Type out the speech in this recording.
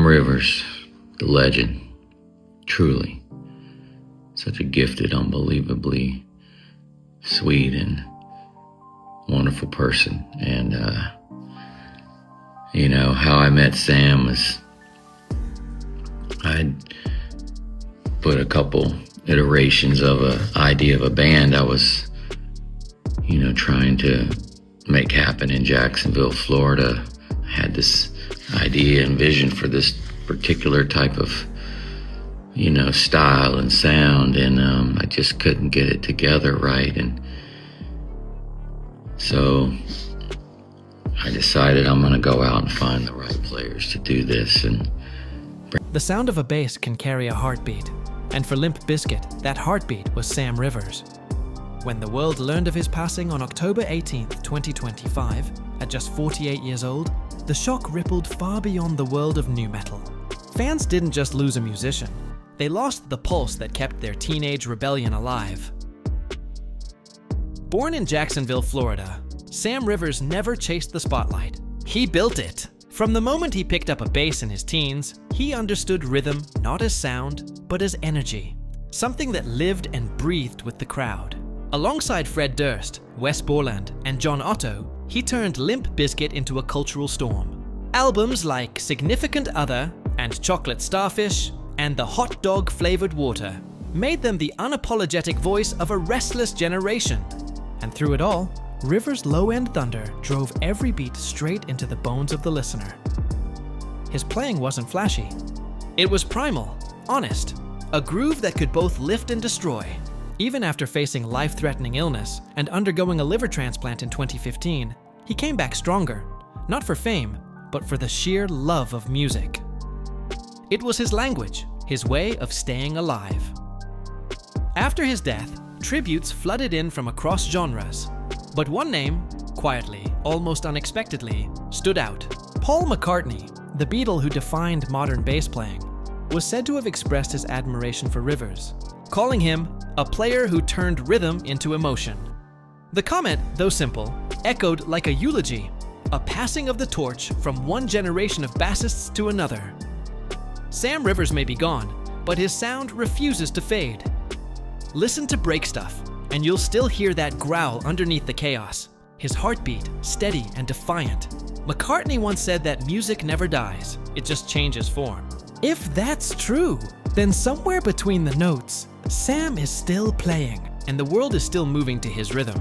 Sam Rivers, the legend, truly. Such a gifted, unbelievably sweet and wonderful person. And, how I met Sam was I'd put a couple iterations of an idea of a band I was, trying to make happen in Jacksonville, Florida. I had this idea and vision for this particular type of, style and sound, and I just couldn't get it together right. And so I decided I'm going to go out and find the right players to do this. And the sound of a bass can carry a heartbeat, and for Limp Bizkit, that heartbeat was Sam Rivers. When the world learned of his passing on October 18th, 2025, at just 48 years old, the shock rippled far beyond the world of nu metal. Fans didn't just lose a musician, they lost the pulse that kept their teenage rebellion alive. Born in Jacksonville, Florida, Sam Rivers never chased the spotlight. He built it. From the moment he picked up a bass in his teens, he understood rhythm not as sound, but as energy. Something that lived and breathed with the crowd. Alongside Fred Durst, Wes Borland, and John Otto, he turned Limp Bizkit into a cultural storm. Albums like Significant Other and Chocolate Starfish and The Hot Dog Flavored Water made them the unapologetic voice of a restless generation. And through it all, Rivers' low-end thunder drove every beat straight into the bones of the listener. His playing wasn't flashy. It was primal, honest, a groove that could both lift and destroy. Even after facing life-threatening illness and undergoing a liver transplant in 2015, he came back stronger, not for fame, but for the sheer love of music. It was his language, his way of staying alive. After his death, tributes flooded in from across genres, but one name, quietly, almost unexpectedly, stood out. Paul McCartney, the Beatle who defined modern bass playing, was said to have expressed his admiration for Rivers, calling him a player who turned rhythm into emotion. The comment, though simple, echoed like a eulogy, a passing of the torch from one generation of bassists to another. Sam Rivers may be gone, but his sound refuses to fade. Listen to Break Stuff, and you'll still hear that growl underneath the chaos, his heartbeat steady and defiant. McCartney once said that music never dies, it just changes form. If that's true, then somewhere between the notes, Sam is still playing, and the world is still moving to his rhythm.